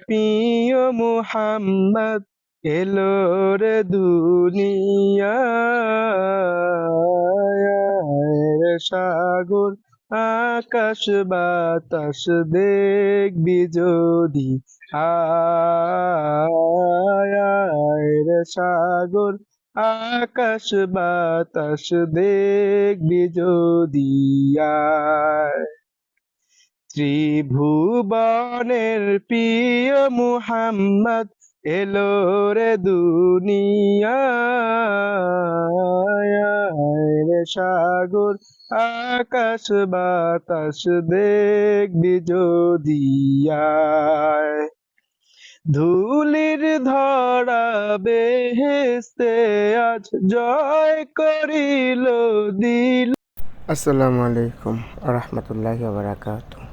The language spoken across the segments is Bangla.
প্রিয় মুহাম্মদ এলো রে দুনিয়ায়। সাগর আকাশ বাতাস দেখবি যদি আয় সাগর আকাশ বাতাস দেখবি যদি আয়। ত্রিভুবনের প্রিয় মুহাম্মদ এলো রে দুনিয়ায়। সাগর আকাশ বাতাস দেখবি যদি আয়। ধুলির ধরা বেহেশতে আজ জয় করিল দিল। আসসালামু আলাইকুম রহমতুল্লাহি ওয়া বারাকাতুহু।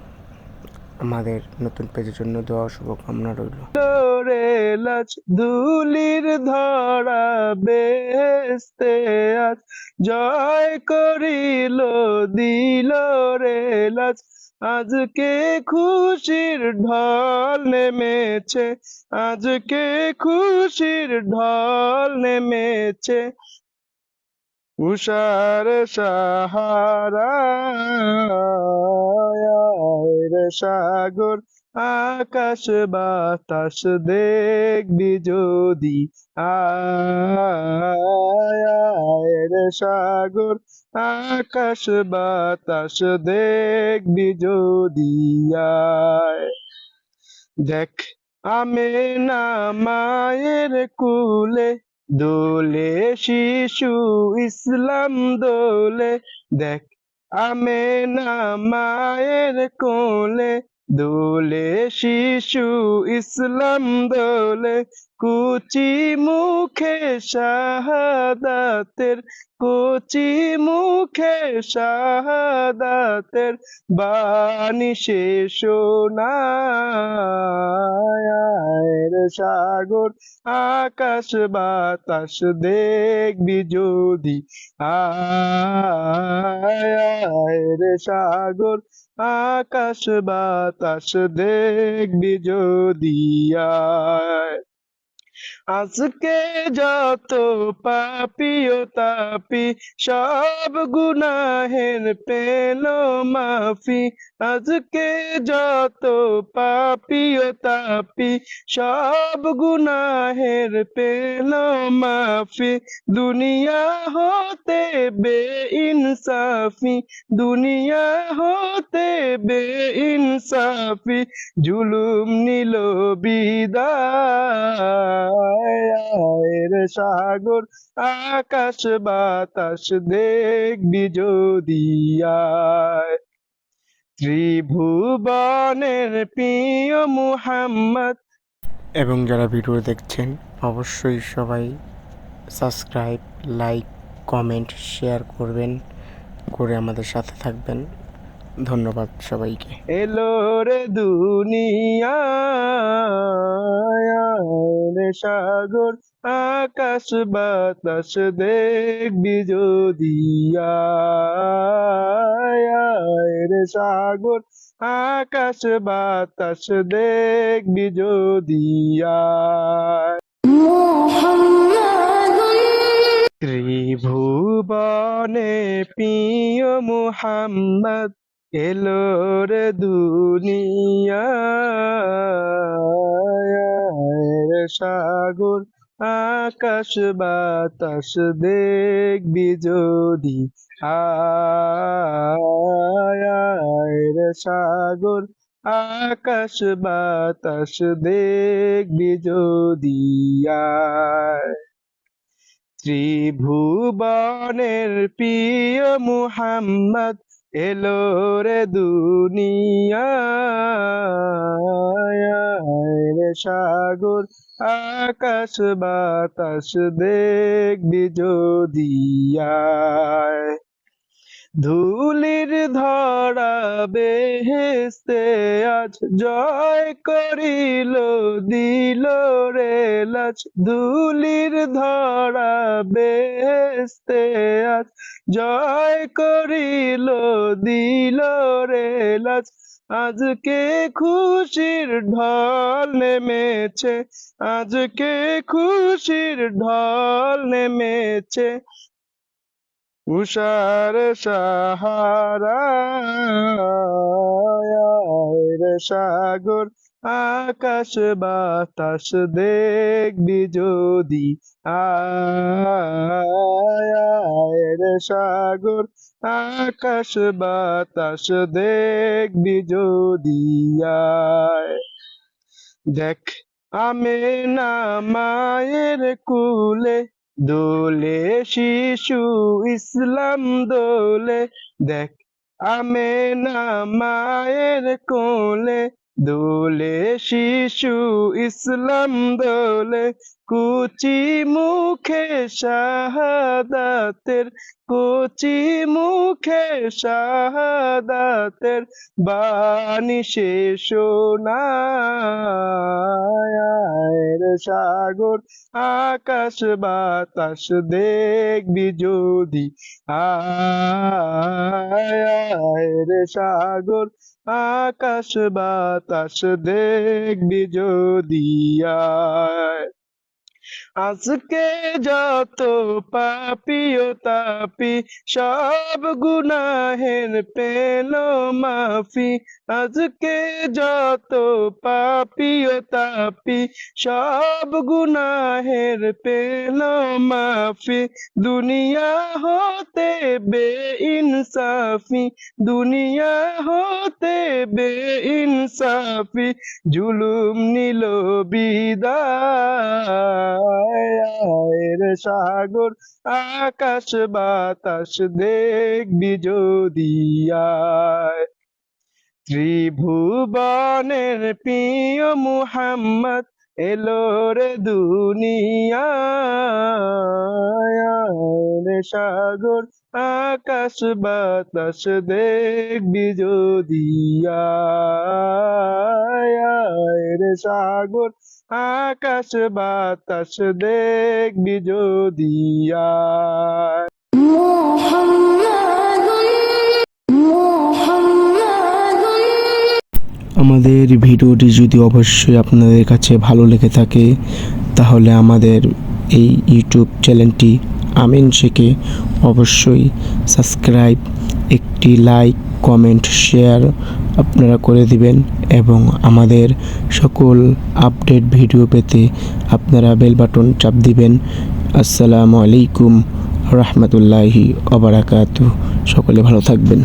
আমাদের নতুন পেজের জন্য দোয়া শুভকামনা রইল। রে লাজ ধুলির ধরা বেহেশতে আজ জয় করিল দিল রে লাজ। আজকে খুশির ঢল নেমেছে, আজকে খুশির ঢল নেমেছে উষার সাহারায়। সাগর আকাশ বাতাস দেখবি যদি আয়। সাগর আকাশ বাতাস দেখবি যদি আয়। দেখ আমেনা মায়ের কুলে দোলে শিশু ইসলাম দোলে। দেখ আমেনা মায়ের কোলে দোলে শিশু ইসলাম দোলে। কুচি মুখে শাহাদাতের, কুচি মুখে শাহাদাতের বাণী সে শোনায়। সাগর আকাশ বাতাস দেখবি যদি আয়। সাগর আকাশ বাতাস দেখবি যদি আয়। আজকে যত পাপী ও তাপি সব গুনাহের পেল মাফি। আজকে যত পাপী ও তাপি সব গুনাহের পেল মাফি। দুনিয়া হতে বেইনসাফি, দুনিয়া হতে বেইনসাফি জুলুম নিল বিদায়। সাগর আকাশ বাতাস দেখবি যদি আয়। ত্রিভুবনের প্রিয় মুহাম্মদ। এবং যারা ভিডিও দেখছেন অবশ্যই সবাই সাবস্ক্রাইব, লাইক, কমেন্ট, শেয়ার করবেন, করে আমাদের সাথে থাকবেন। ধন্যবাদ সবাইকে। এলো রে দুনিয়ায়। সাগর আকাশ বাতাস দেখবি যদি আয়। সাগর আকাশ বাতাস দেখবি যদি আয়। ত্রিভুবনে প্রিয় মুহাম্মদ এলো রে দুনিয়ায়। সাগর আকাশ বাতাস দেখবি যদি আয়। সাগর আকাশ বাতাস দেখবি যদি আয়। ত্রিভুবনের প্রিয় মুহাম্মদ এলো রে দুনিয়ায়। সাগর আকাশ বাতাস দেখবি যদি আয়। ধুলির ধরা বেহেশতে আজ জয় করিল দিল রে লাজ। ধুলির ধরা বেহেশতে আজ জয় করিল দিল রে লাজ। আজকে খুশির ঢল নেমেছে, আজকে খুশির ঢল নেমেছে, উষার সাহারায় রে সাগর আকাশ বাতাস দেখবি যদি, আয় রে সাগর আকাশ বাতাস দেখবি যদি আয়। দেখ আমেনা মায়ের কুলে দোলে শিশু ইসলাম দোলে, দেখ আমেনা মায়ের কোলে দোলে শিশু ইসলাম দোলে, কুচি মুখে শাহাদাতের, কুচি মুখে শাহাদাতের বাণী সে শোনায় রে সাগর আকাশ বাতাস দেখবি যদি, আয় রে সাগর আকাশ বাতাস দেখবি যদি আয়। আজকে যত পাপী ও তাপি সব গুনাহের পেল মাফি, আজকে যত পাপী ও তাপি সব গুনাহের পেল মাফি, দুনিয়া হতে বেইনসাফি, দুনিয়া হতে বেইনসাফি জুলুম নিল বিদায় রে সাগর আকাশ বাতাস দেখবি যদি আয়। ত্রিভুবনের প্রিয় মুহাম্মদ এলো রে দুনিয়ায় রে সাগর আকাশ বাতাস দেখবি যদি আয় রে সাগর আকাশ বাতাস দেখবি যদি আয়। আমাদের ভিডিওটি যদি অবশ্যই আপনাদের কাছে ভালো লেগে থাকে তাহলে আমাদের এই ইউটিউব চ্যানেলটি আমিন শেখে অবশ্যই সাবস্ক্রাইব, একটি লাইক, কমেন্ট, শেয়ার আপনারা করে দিবেন এবং আমাদের সকল আপডেট ভিডিও পেতে আপনারা বেল বাটন চাপ দিবেন। আসসালামু আলাইকুম রহমতুল্লাহি ওয়া বারাকাতুহু। সকলে ভালো থাকবেন।